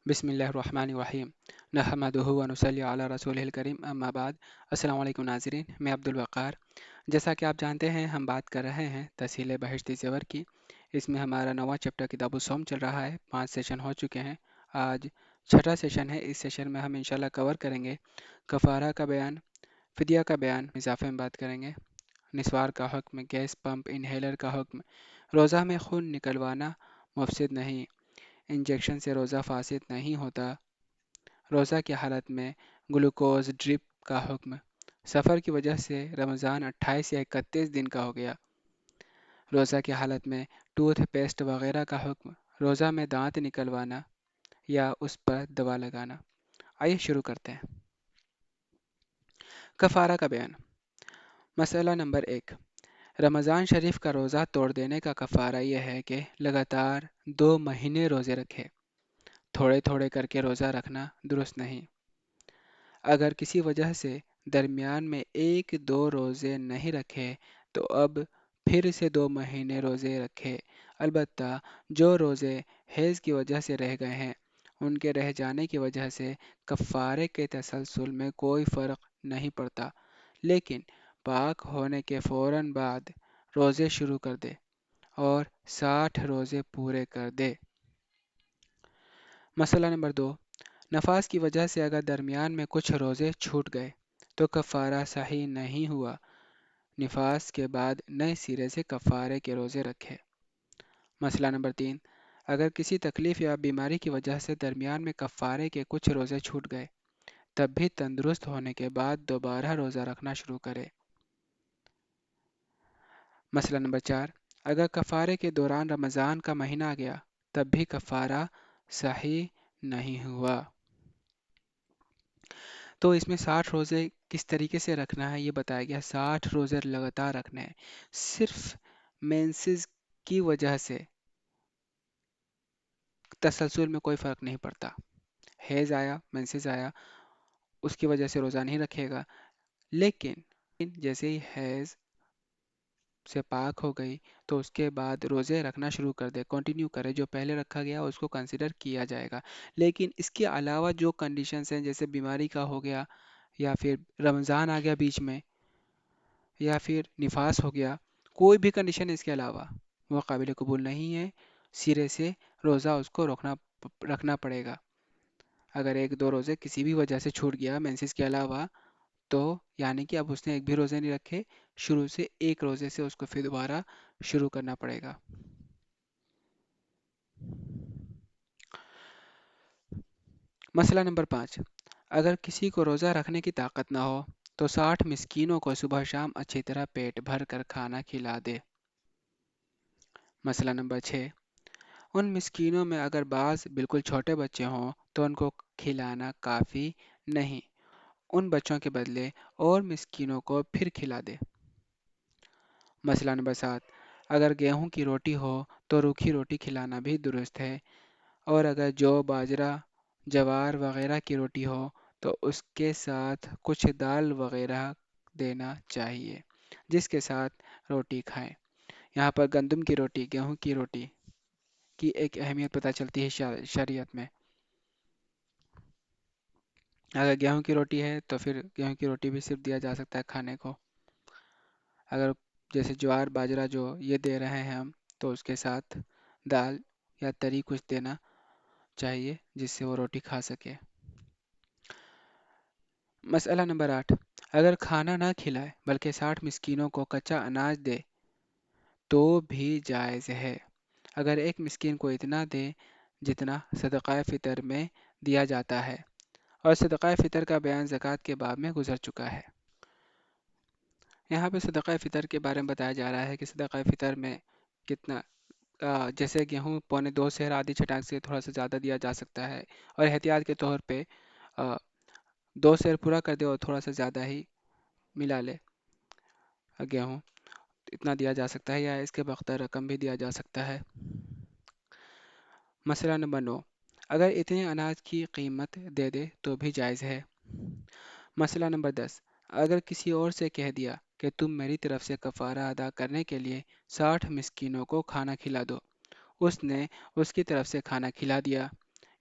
بسم اللہ الرحمن الرحیم نحمدہ و نصلی علی رسول الکریم اما بعد السلام علیکم ناظرین، میں عبد الوقار۔ جیسا کہ آپ جانتے ہیں ہم بات کر رہے ہیں تسہیل بہشتی زیور کی۔ اس میں ہمارا نواں چیپٹر کتاب الصوم چل رہا ہے، 5 سیشن ہو چکے ہیں، آج چھٹا سیشن ہے۔ اس سیشن میں ہم انشاءاللہ کور کریں گے کفارہ کا بیان، فدیہ کا بیان، اضافے میں بات کریں گے نسوار کا حکم، گیس پمپ انہیلر کا حکم، روزہ میں خون نکلوانا مفسد نہیں، انجیکشن سے روزہ فاسد نہیں ہوتا، روزہ کی حالت میں گلوکوز ڈرپ کا حکم، سفر کی وجہ سے رمضان 28 یا 31 دن کا ہو گیا، روزہ کی حالت میں ٹوتھ پیسٹ وغیرہ کا حکم، روزہ میں دانت نکلوانا یا اس پر دوا لگانا۔ آئیے شروع کرتے ہیں۔ کفارہ کا بیان۔ مسئلہ نمبر 1، رمضان شریف کا روزہ توڑ دینے کا کفارہ یہ ہے کہ لگاتار 2 مہینے روزے رکھے۔ تھوڑے تھوڑے کر کے روزہ رکھنا درست نہیں۔ اگر کسی وجہ سے درمیان میں 1-2 روزے نہیں رکھے تو اب پھر سے 2 مہینے روزے رکھے۔ البتہ جو روزے حیض کی وجہ سے رہ گئے ہیں ان کے رہ جانے کی وجہ سے کفارے کے تسلسل میں کوئی فرق نہیں پڑتا، لیکن پاک ہونے کے فوراً بعد روزے شروع کر دے اور 60 روزے پورے کر دے۔ مسئلہ نمبر 2، نفاس کی وجہ سے اگر درمیان میں کچھ روزے چھوٹ گئے تو کفارہ صحیح نہیں ہوا۔ نفاس کے بعد نئے سرے سے کفارے کے روزے رکھے۔ مسئلہ نمبر 3، اگر کسی تکلیف یا بیماری کی وجہ سے درمیان میں کفارے کے کچھ روزے چھوٹ گئے تب بھی تندرست ہونے کے بعد دوبارہ روزہ رکھنا شروع کرے۔ مسئلہ نمبر 4، اگر کفارے کے دوران رمضان کا مہینہ آ گیا تب بھی کفارہ صحیح نہیں ہوا۔ تو اس میں 60 روزے کس طریقے سے رکھنا ہے یہ بتایا گیا۔ 60 روزے لگاتار رکھنے ہیں۔ صرف مینسز کی وجہ سے تسلسل میں کوئی فرق نہیں پڑتا۔ حیض آیا، مینسز آیا، اس کی وجہ سے روزہ نہیں رکھے گا، لیکن جیسے ہی حیض سے پاک ہو گئی تو اس کے بعد روزے رکھنا شروع کر دے، کنٹینیو کرے، جو پہلے رکھا گیا اس کو کنسیڈر کیا جائے گا۔ لیکن اس کے علاوہ جو کنڈیشنز ہیں جیسے بیماری کا ہو گیا یا پھر رمضان آ گیا بیچ میں یا پھر نفاس ہو گیا، کوئی بھی کنڈیشن اس کے علاوہ وہ قابل قبول نہیں ہے، سرے سے روزہ اس کو رکھنا پڑے گا۔ اگر 1-2 روزے کسی بھی وجہ سے چھوٹ گیا مینسز کے علاوہ تو یعنی کہ اب اس نے ایک بھی روزے نہیں رکھے، شروع سے ایک روزے سے اس کو پھر دوبارہ شروع کرنا پڑے گا۔ مسئلہ نمبر 5، اگر کسی کو روزہ رکھنے کی طاقت نہ ہو تو 60 مسکینوں کو صبح شام اچھی طرح پیٹ بھر کر کھانا کھلا دے۔ مسئلہ نمبر 6، ان مسکینوں میں اگر بعض بالکل چھوٹے بچے ہوں تو ان کو کھلانا کافی نہیں، ان بچوں کے بدلے اور مسکینوں کو پھر کھلا دے۔ مسئلہ نمبر 7، اگر گیہوں کی روٹی ہو تو روکھی روٹی کھلانا بھی درست ہے، اور اگر جو باجرہ، جوار وغیرہ کی روٹی ہو تو اس کے ساتھ کچھ دال وغیرہ دینا چاہیے جس کے ساتھ روٹی کھائیں۔ یہاں پر گندم کی روٹی، گیہوں کی روٹی کی ایک اہمیت پتہ چلتی ہے شریعت میں۔ اگر گیہوں کی روٹی ہے تو پھر گیہوں کی روٹی بھی صرف دیا جا سکتا ہے کھانے کو۔ اگر جیسے جوار باجرہ جو یہ دے رہے ہیں ہم تو اس کے ساتھ دال یا تری کچھ دینا چاہیے جس سے وہ روٹی کھا سکے۔ مسئلہ نمبر 8، اگر کھانا نہ کھلائے بلکہ 60 مسکینوں کو کچا اناج دے تو بھی جائز ہے، اگر ایک مسکین کو اتنا دے جتنا صدقہ فطر میں دیا جاتا ہے، اور صدقہ فطر کا بیان زکوٰۃ کے باب میں گزر چکا ہے۔ یہاں پہ صدقہ فطر کے بارے میں بتایا جا رہا ہے کہ صدقہ فطر میں کتنا جیسے گیہوں 2.25 سیر آدھی چھٹاک سے تھوڑا سا زیادہ دیا جا سکتا ہے، اور احتیاط کے طور پہ 2 سیر پورا کر دے اور تھوڑا سا زیادہ ہی ملا لے گیہوں، اتنا دیا جا سکتا ہے، یا اس کے بقدر رقم بھی دیا جا سکتا ہے۔ مسئلہ نمبر 9، اگر اتنے اناج کی قیمت دے دے تو بھی جائز ہے۔ مسئلہ نمبر 10، اگر کسی اور سے کہہ دیا کہ تم میری طرف سے کفارہ ادا کرنے کے لیے 60 مسکینوں کو کھانا کھلا دو، اس نے اس کی طرف سے کھانا کھلا دیا،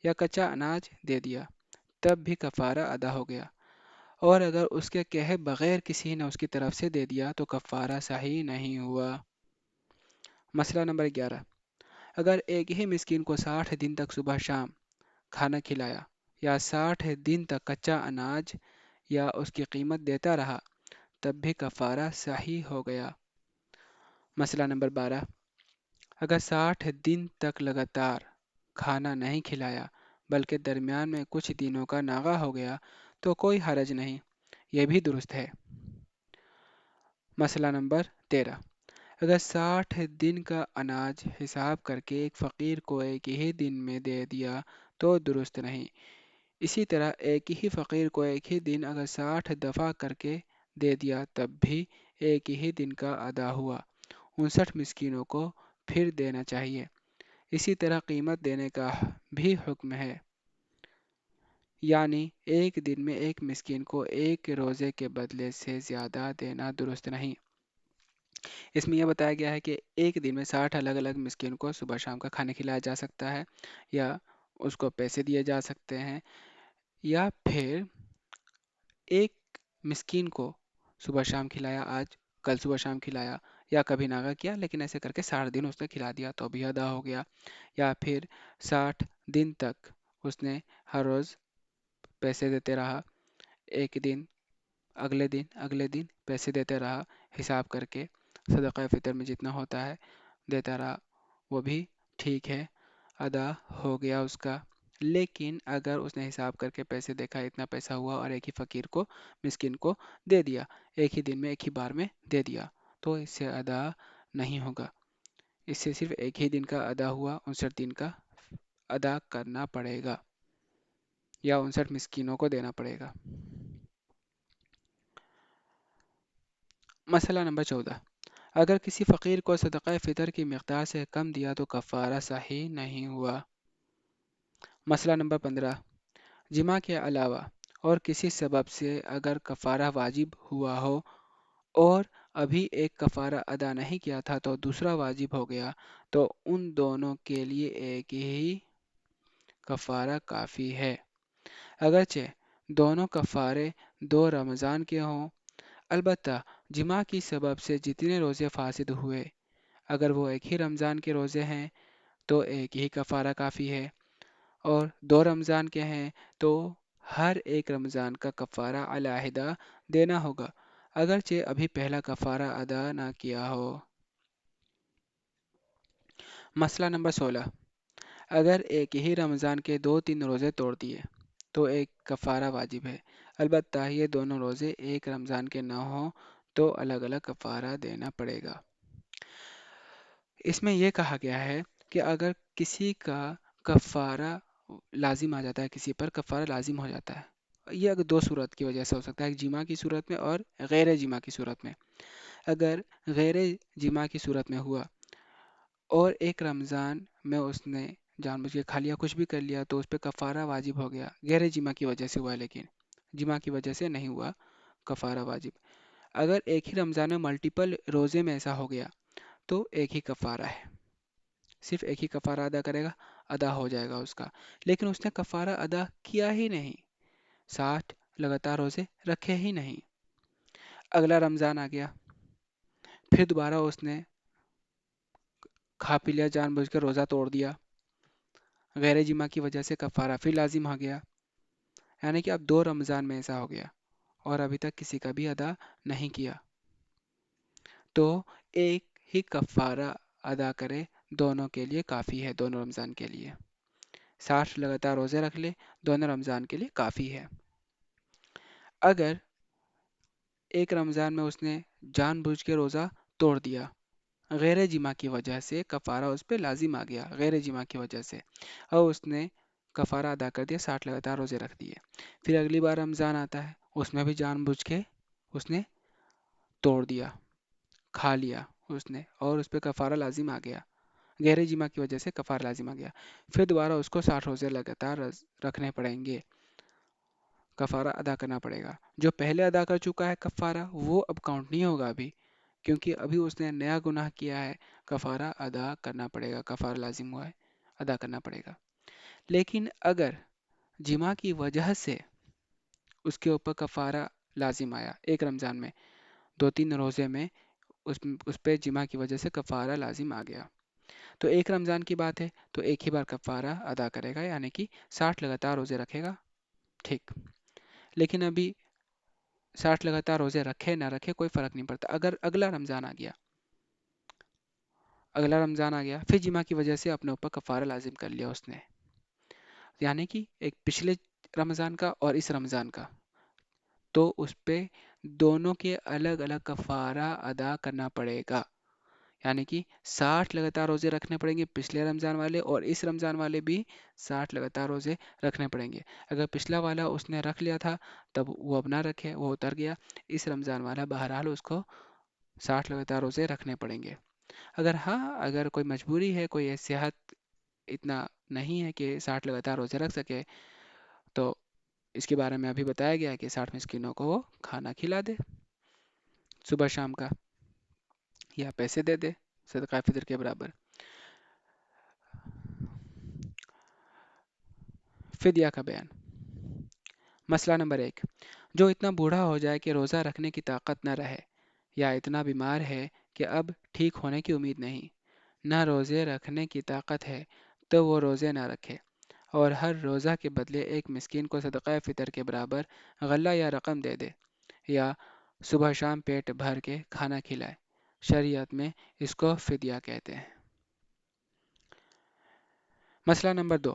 یا کچا اناج دے دیا تب بھی کفارہ ادا ہو گیا، اور اگر اس کے کہے بغیر کسی نے اس کی طرف سے دے دیا تو کفارہ صحیح نہیں ہوا۔ مسئلہ نمبر 11، اگر ایک ہی مسکین کو 60 دن تک صبح شام کھانا کھلایا یا 60 دن تک کچا اناج یا اس کی قیمت دیتا رہا تب بھی کفارہ صحیح ہو گیا۔ مسئلہ نمبر 12، اگر 60 دن تک لگاتار کھانا نہیں کھلایا بلکہ درمیان میں کچھ دنوں کا ناغہ ہو گیا تو کوئی حرج نہیں، یہ بھی درست ہے۔ مسئلہ نمبر 13، اگر 60 دن کا اناج حساب کر کے ایک فقیر کو ایک ہی دن میں دے دیا تو درست نہیں، اسی طرح ایک ہی فقیر کو ایک ہی دن اگر 60 دفعہ کر کے دے دیا تب بھی ایک ہی دن کا ادا ہوا، 59 مسکینوں کو پھر دینا چاہیے۔ اسی طرح قیمت دینے کا بھی حکم ہے، یعنی ایک دن میں ایک مسکین کو ایک روزے کے بدلے سے زیادہ دینا درست نہیں۔ اس میں یہ بتایا گیا ہے کہ ایک دن میں 60 الگ الگ مسکین کو صبح شام کا کھانا کھلایا جا سکتا ہے، یا اس کو پیسے دیے جا سکتے ہیں، یا پھر ایک مسکین کو صبح شام کھلایا، آج کل صبح شام کھلایا، یا کبھی ناغہ کیا لیکن ایسے کر کے 60 دن اس نے کھلا دیا تو بھی ادا ہو گیا، یا پھر 60 دن تک اس نے ہر روز پیسے دیتے رہا، ایک دن اگلے دن پیسے دیتے رہا، حساب کر کے صدقہ فطر میں جتنا ہوتا ہے دیتا رہا، وہ بھی ٹھیک ہے، ادا ہو گیا اس کا۔ لیکن اگر اس نے حساب کر کے پیسے دیکھا اتنا پیسہ ہوا اور ایک ہی فقیر کو مسکین کو دے دیا، ایک ہی دن میں ایک ہی بار میں دے دیا، تو اس سے ادا نہیں ہوگا، اس سے صرف ایک ہی دن کا ادا ہوا، 59 دن کا ادا کرنا پڑے گا یا 59 مسکینوں کو دینا پڑے گا۔ مسئلہ نمبر 14، اگر کسی فقیر کو صدقہ فطر کی مقدار سے کم دیا تو کفارہ صحیح نہیں ہوا۔ مسئلہ نمبر 15، جمع کے علاوہ اور کسی سبب سے اگر کفارہ واجب ہوا ہو اور ابھی ایک کفارہ ادا نہیں کیا تھا تو دوسرا واجب ہو گیا تو ان دونوں کے لیے ایک ہی کفارہ کافی ہے، اگرچہ دونوں کفارے 2 رمضان کے ہوں۔ البتہ جمع کی سبب سے جتنے روزے فاسد ہوئے، اگر وہ ایک ہی رمضان کے روزے ہیں تو ایک ہی کفارہ کافی ہے، اور 2 رمضان کے ہیں تو ہر ایک رمضان کا کفارہ علیحدہ دینا ہوگا، اگرچہ ابھی پہلا کفارہ ادا نہ کیا ہو۔ مسئلہ نمبر 16، اگر ایک ہی رمضان کے 2-3 روزے توڑ دیے تو ایک کفارہ واجب ہے، البتہ یہ دونوں روزے ایک رمضان کے نہ ہوں تو الگ الگ کفارہ دینا پڑے گا۔ اس میں یہ کہا گیا ہے کہ اگر کسی کا کفارہ لازم آ جاتا ہے، کسی پر کفارہ لازم ہو جاتا ہے، یہ اگر 2 صورت کی وجہ سے ہو سکتا ہے، ایک جمع کی صورت میں اور غیر جمع کی صورت میں۔ اگر غیر جمع کی صورت میں ہوا اور ایک رمضان میں اس نے جان بوجھ کے کھا لیا، کچھ بھی کر لیا، تو اس پہ کفارہ واجب ہو گیا، غیر جمع کی وجہ سے ہوا ہے، لیکن جمع کی وجہ سے نہیں ہوا کفارہ واجب۔ اگر ایک ہی رمضان میں ملٹیپل روزے میں ایسا ہو گیا تو ایک ہی کفارہ ہے، صرف ایک ہی کفارہ ادا کرے گا، ادا ہو جائے گا اس کا، لیکن اس نے کفارہ ادا کیا ہی نہیں، 60 لگاتار روزے رکھے ہی نہیں، اگلا رمضان آ گیا، پھر دوبارہ اس نے کھا پی لیا، جان بوجھ کے روزہ توڑ دیا، غیر جمع کی وجہ سے کفارہ پھر لازم آ گیا، یعنی کہ اب 2 رمضان میں ایسا ہو گیا اور ابھی تک کسی کا بھی ادا نہیں کیا، تو ایک ہی کفارہ ادا کرے، دونوں کے لیے کافی ہے، دونوں رمضان کے لیے 60 لگاتار روزے رکھ لے، دونوں رمضان کے لیے کافی ہے۔ اگر ایک رمضان میں اس نے جان بوجھ کے روزہ توڑ دیا، غیر جمع کی وجہ سے کفارہ اس پہ لازم آ گیا، غیر جمع کی وجہ سے، اور اس نے کفارہ ادا کر دیا، 60 لگاتار روزے رکھ دیے، پھر اگلی بار رمضان آتا ہے، اس میں بھی جان بوجھ کے اس نے توڑ دیا، کھا لیا اس نے، اور اس پہ کفارہ لازم آ گیا، غیر جمع کی وجہ سے کفارہ لازم آ گیا، پھر دوبارہ اس کو 60 روزے لگاتار رکھنے پڑیں گے، کفارہ ادا کرنا پڑے گا۔ جو پہلے ادا کر چکا ہے کفارہ وہ اب کاؤنٹ نہیں ہوگا ابھی، کیونکہ ابھی اس نے نیا گناہ کیا ہے، کفارہ ادا کرنا پڑے گا، کفارہ لازم ہوا ہے، ادا کرنا پڑے گا۔ لیکن اگر جمع کی وجہ سے اس کے اوپر کفارہ لازم آیا، ایک رمضان میں 2 3 روزے میں اس پہ جمع کی وجہ سے کفارہ لازم آ گیا، تو ایک رمضان کی بات ہے تو ایک ہی بار کفارہ ادا کرے گا، یعنی کہ 60 لگاتار روزے رکھے گا، ٹھیک۔ لیکن ابھی 60 لگاتار روزے رکھے نہ رکھے کوئی فرق نہیں پڑتا، اگر اگلا رمضان آ گیا پھر جمع کی وجہ سے اپنے اوپر کفارہ لازم کر لیا اس نے، یعنی کہ ایک پچھلے رمضان کا اور اس رمضان کا، تو اس پہ دونوں کے الگ الگ کفارہ ادا کرنا پڑے گا، یعنی کہ 60 لگاتار روزے رکھنے پڑیں گے پچھلے رمضان والے، اور اس رمضان والے بھی 60 لگاتار روزے رکھنے پڑیں گے۔ اگر پچھلا والا اس نے رکھ لیا تھا تب وہ اب نہ رکھے، وہ اتر گیا، اس رمضان والا بہرحال اس کو 60 لگاتار روزے رکھنے پڑیں گے۔ اگر کوئی مجبوری ہے، کوئی صحت اتنا نہیں ہے کہ 60 لگاتار روزے رکھ سکے، تو اس کے بارے میں ابھی بتایا گیا ہے کہ 60 مسکینوں کو وہ کھانا کھلا دے صبح شام کا، یا پیسے دے دے صدقہ فطر کے برابر۔ فدیہ کا بیان۔ مسئلہ نمبر 1، جو اتنا بوڑھا ہو جائے کہ روزہ رکھنے کی طاقت نہ رہے، یا اتنا بیمار ہے کہ اب ٹھیک ہونے کی امید نہیں، نہ روزے رکھنے کی طاقت ہے، تو وہ روزے نہ رکھے، اور ہر روزہ کے بدلے ایک مسکین کو صدقہ فطر کے برابر غلہ یا رقم دے دے، یا صبح شام پیٹ بھر کے کھانا کھلائے۔ شریعت میں اس کو فدیہ کہتے ہیں۔ مسئلہ نمبر 2،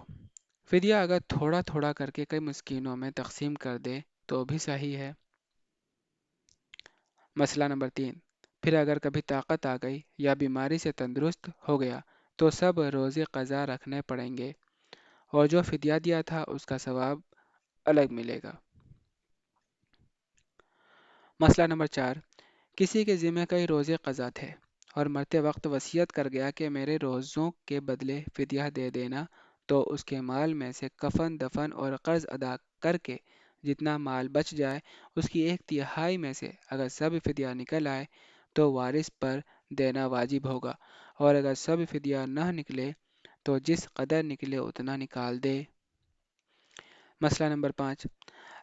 فدیہ اگر تھوڑا تھوڑا کر کے کئی مسکینوں میں تقسیم کر دے تو بھی صحیح ہے۔ مسئلہ نمبر 3، پھر اگر کبھی طاقت آ گئی یا بیماری سے تندرست ہو گیا تو سب روزے قضا رکھنے پڑیں گے، اور جو فدیہ دیا تھا اس کا ثواب الگ ملے گا۔ مسئلہ نمبر 4، کسی کے ذمہ کئی روزے قضا تھے اور مرتے وقت وصیت کر گیا کہ میرے روزوں کے بدلے فدیہ دے دینا، تو اس کے مال میں سے کفن دفن اور قرض ادا کر کے جتنا مال بچ جائے اس کی 1/3 میں سے اگر سب فدیہ نکل آئے تو وارث پر دینا واجب ہوگا، اور اگر سب فدیہ نہ نکلے تو جس قدر نکلے اتنا نکال دے۔ مسئلہ نمبر 5،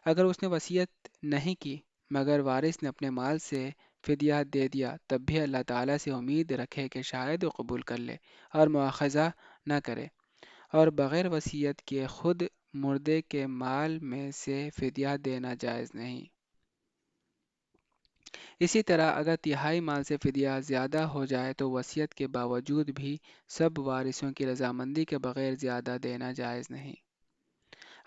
اگر اس نے وصیت نہیں کی مگر وارث نے اپنے مال سے فدیہ دے دیا، تب بھی اللہ تعالیٰ سے امید رکھے کہ شاید وہ قبول کر لے اور مواخذہ نہ کرے، اور بغیر وصیت کیے خود مردے کے مال میں سے فدیہ دینا جائز نہیں۔ اسی طرح اگر تہائی مال سے فدیہ زیادہ ہو جائے تو وصیت کے باوجود بھی سب وارثوں کی رضامندی کے بغیر زیادہ دینا جائز نہیں۔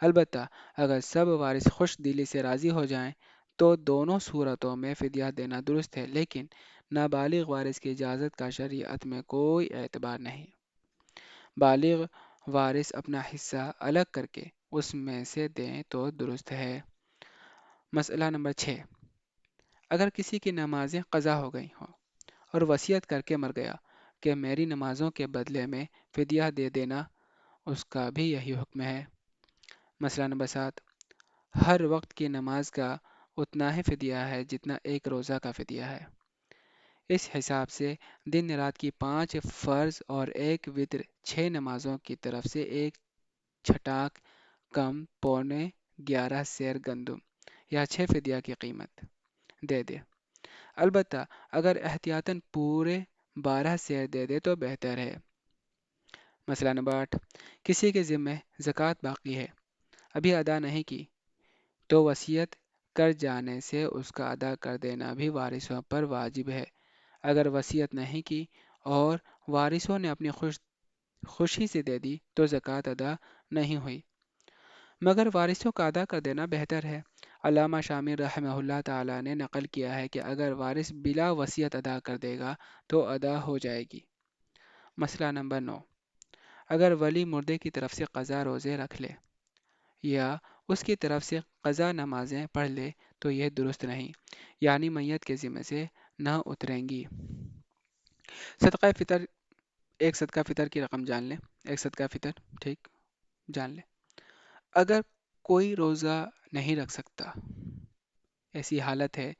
البتہ اگر سب وارث خوش دلی سے راضی ہو جائیں تو دونوں صورتوں میں فدیہ دینا درست ہے، لیکن نابالغ وارث کی اجازت کا شریعت میں کوئی اعتبار نہیں۔ بالغ وارث اپنا حصہ الگ کر کے اس میں سے دیں تو درست ہے۔ مسئلہ نمبر 6، اگر کسی کی نمازیں قضا ہو گئی ہوں اور وصیت کر کے مر گیا کہ میری نمازوں کے بدلے میں فدیہ دے دینا، اس کا بھی یہی حکم ہے۔ مسئلہ نمبر 7، ہر وقت کی نماز کا اتنا ہی فدیہ ہے جتنا ایک روزہ کا فدیہ ہے۔ اس حساب سے دن رات کی 5 فرض اور ایک وتر 6 نمازوں کی طرف سے ایک چھٹاک کم پونے 11 سیر گندم یا 6 فدیہ کی قیمت دے دے۔ البتہ اگر احتیاطاً پورے 12 سیر دے دے تو بہتر ہے۔ مسئلہ نمبر 8، کسی کے ذمہ زکوٰۃ باقی ہے، ابھی ادا نہیں کی، تو وصیت کر جانے سے اس کا ادا کر دینا بھی وارثوں پر واجب ہے۔ اگر وصیت نہیں کی اور وارثوں نے اپنی خوشی سے دے دی تو زکوٰۃ ادا نہیں ہوئی، مگر وارثوں کا ادا کر دینا بہتر ہے۔ علامہ شامل رحمہ اللہ تعالیٰ نے نقل کیا ہے کہ اگر وارث بلا وصیت ادا کر دے گا تو ادا ہو جائے گی۔ مسئلہ نمبر 9، اگر ولی مردے کی طرف سے قضا روزے رکھ لے یا اس کی طرف سے قضا نمازیں پڑھ لے تو یہ درست نہیں، یعنی میت کے ذمہ سے نہ اتریں گی۔ صدقہ فطر، ایک صدقہ فطر کی رقم جان لیں، ایک صدقہ فطر، ٹھیک، جان لیں۔ اگر کوئی روزہ نہیں رکھ سکتا، ایسی حالت ہے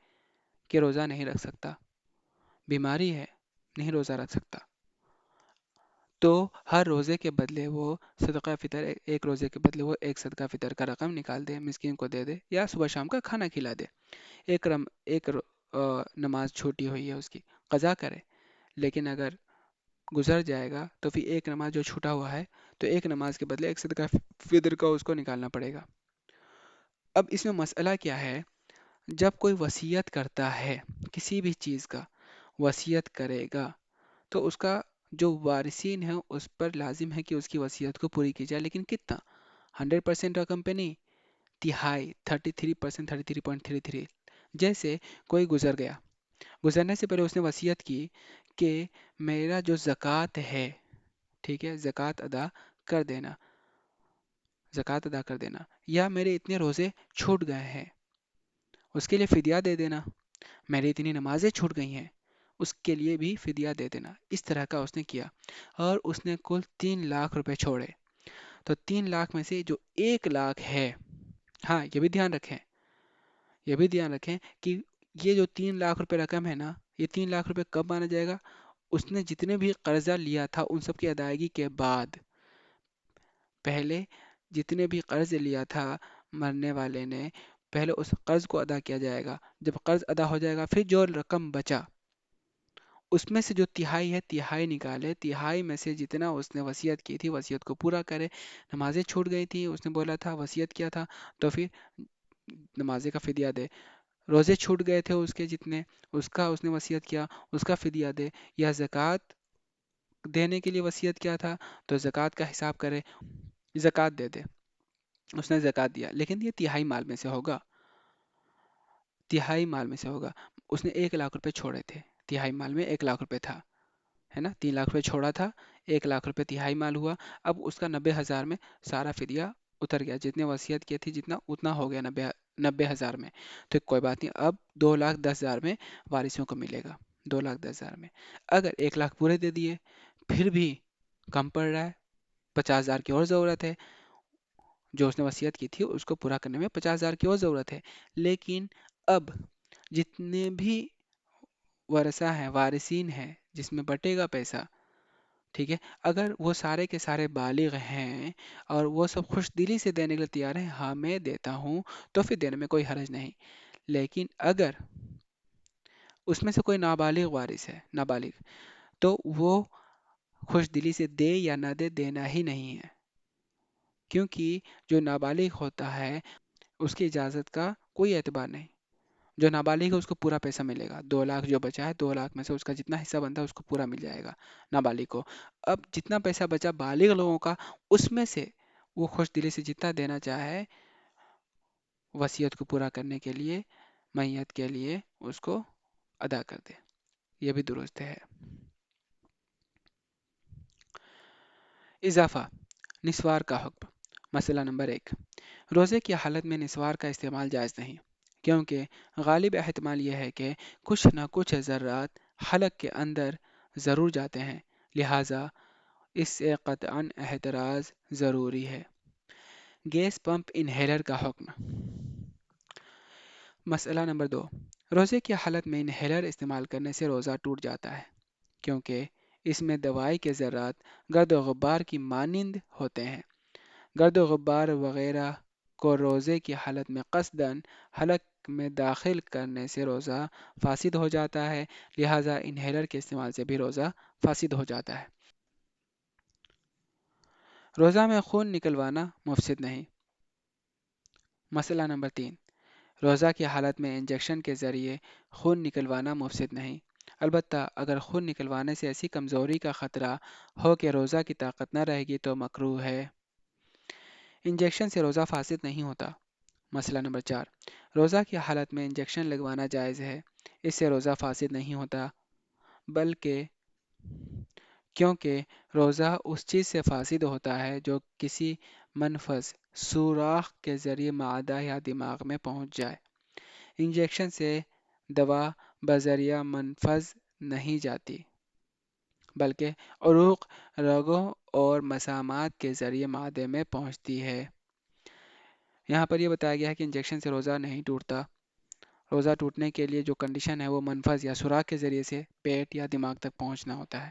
کہ روزہ نہیں رکھ سکتا، بیماری ہے نہیں روزہ رکھ سکتا، تو ہر روزے کے بدلے وہ صدقہ فطر، ایک روزے کے بدلے وہ ایک صدقہ فطر کا رقم نکال دے، مسکین کو دے دے، یا صبح شام کا کھانا کھلا دے۔ نماز چھوٹی ہوئی ہے اس کی، قضا کرے، لیکن اگر گزر جائے گا تو پھر ایک نماز جو چھوٹا ہوا ہے تو ایک نماز کے بدلے ایک صدقہ فطر کا اس کو نکالنا پڑے گا۔ اب اس میں مسئلہ کیا ہے؟ جب کوئی وصیت کرتا ہے کسی بھی چیز کا، وصیت کرے گا تو اس کا جو وارثین ہیں اس پر لازم ہے کہ اس کی وصیت کو پوری کی جائے، لیکن کتنا؟ 100% رقم پہ نہیں، تہائی، 33%، 33.33۔ جیسے کوئی گزر گیا، گزرنے سے پہلے اس نے وصیت کی کہ میرا جو زکوٰۃ ہے، ٹھیک ہے، زکوٰۃ ادا کر دینا، یا میرے اتنے روزے چھوٹ گئے ہیں اس کے لیے فدیہ دے دینا، میری اتنی نمازیں چھوٹ گئی ہیں اس کے لیے بھی فدیہ دے دینا۔ اس طرح کا اس نے کیا، اور اس نے کل 3 لاکھ روپے چھوڑے، تو 3 لاکھ میں سے جو 1 لاکھ ہے، ہاں یہ بھی دھیان رکھیں کہ یہ جو 3 لاکھ روپے رقم ہے نا، یہ 3 لاکھ روپے کب مانا جائے گا؟ اس نے جتنے بھی قرضہ لیا تھا ان سب کی ادائیگی کے بعد، پہلے جتنے بھی قرض لیا تھا مرنے والے نے، پہلے اس قرض کو ادا کیا جائے گا۔ جب قرض ادا ہو جائے گا پھر جو رقم بچا اس میں سے جو تہائی ہے، تہائی نکالے، تہائی میں سے جتنا اس نے وصیت کی تھی وصیت کو پورا کرے۔ نمازیں چھوٹ گئی تھی، اس نے بولا تھا، وصیت کیا تھا، تو پھر نمازیں کا فدیہ دے۔ روزے چھوٹ گئے تھے اس کے جتنے، اس نے وصیت کیا، اس کا فدیہ دے، یا زکوٰۃ دینے کے لیے وصیت کیا تھا تو زکوٰۃ کا حساب کرے، زکوٰۃ دے دے۔ اس نے زکوٰۃ دیا، لیکن یہ تہائی مال میں سے ہوگا، تہائی مال میں سے ہوگا۔ اس نے 1 لاکھ روپے چھوڑے تھے، تہائی مال میں 1 لاکھ روپے تھا، ہے نا، 3 لاکھ روپے چھوڑا تھا، 1 لاکھ روپے تہائی مال ہوا۔ اب اس کا 90,000 میں سارا فدیہ اتر گیا، جتنے وصیت کی تھی جتنا اتنا ہو گیا، 90,000 میں، تو کوئی بات نہیں، اب 2,10,000 میں وارثوں کو ملے گا، 2,10,000 میں۔ اگر 1 لاکھ پورے دے دیے پھر بھی کم پڑ رہا ہے، 50,000 کی اور ضرورت ہے، جو اس نے وصیت کی تھی اس کو پورا کرنے میں 50,000 کی اور ضرورت ہے، لیکن اب جتنے بھی ورثہ ہیں، وارثین ہیں، جس میں بٹے گا پیسہ، ٹھیک ہے، اگر وہ سارے کے سارے بالغ ہیں اور وہ سب خوش دلی سے دینے کے لیے تیار ہیں، ہاں میں دیتا ہوں، تو پھر دینے میں کوئی حرج نہیں۔ لیکن اگر اس میں سے کوئی نابالغ وارث ہے، نابالغ، تو وہ خوش دلی سے دے یا نہ دے، دینا ہی نہیں ہے، کیونکہ جو نابالغ ہوتا ہے اس کی اجازت کا کوئی اعتبار نہیں۔ جو نابالغ ہے اس کو پورا پیسہ ملے گا، 2 لاکھ جو بچا ہے، 2 لاکھ میں سے اس کا جتنا حصہ بنتا ہے اس کو پورا مل جائے گا نابالغ کو۔ اب جتنا پیسہ بچا بالغ لوگوں کا، اس میں سے وہ خوش دلی سے جتنا دینا چاہے وصیت کو پورا کرنے کے لیے، میت کے لیے، اس کو ادا کر دے، یہ بھی درست ہے۔ اضافہ نسوار کا حکم۔ مسئلہ نمبر 1، روزے کی حالت میں نسوار کا استعمال جائز نہیں، کیونکہ غالب احتمال یہ ہے کہ کچھ نہ کچھ ذرات حلق کے اندر ضرور جاتے ہیں، لہٰذا اس سے قطعاً احتراز ضروری ہے۔ گیس پمپ انہیلر کا حکم۔ مسئلہ نمبر 2، روزے کی حالت میں انہیلر استعمال کرنے سے روزہ ٹوٹ جاتا ہے، کیونکہ اس میں دوائی کے ذرات گرد و غبار کی مانند ہوتے ہیں۔ گرد و غبار وغیرہ کو روزے کی حالت میں قصداً حلق میں داخل کرنے سے روزہ فاسد ہو جاتا ہے، لہٰذا انہیلر کے استعمال سے بھی روزہ فاسد ہو جاتا ہے۔ روزہ میں خون نکلوانا مفسد نہیں۔ مسئلہ نمبر 3، روزہ کی حالت میں انجیکشن کے ذریعے خون نکلوانا مفسد نہیں، البتہ اگر خون نکلوانے سے ایسی کمزوری کا خطرہ ہو کہ روزہ کی طاقت نہ رہے گی تو مکروہ ہے۔ انجیکشن سے روزہ فاسد نہیں ہوتا۔ مسئلہ نمبر 4، روزہ کی حالت میں انجیکشن لگوانا جائز ہے، اس سے روزہ فاسد نہیں ہوتا، بلکہ کیونکہ روزہ اس چیز سے فاسد ہوتا ہے جو کسی منفذ سوراخ کے ذریعے معدہ یا دماغ میں پہنچ جائے۔ انجیکشن سے دوا بذریعہ منفذ نہیں جاتی، بلکہ عروق، رگوں اور مسامات کے ذریعے معدے میں پہنچتی ہے۔ یہاں پر یہ بتایا گیا ہے کہ انجیکشن سے روزہ نہیں ٹوٹتا، روزہ ٹوٹنے کے لیے جو کنڈیشن ہے وہ منفذ یا سوراخ کے ذریعے سے پیٹ یا دماغ تک پہنچنا ہوتا ہے۔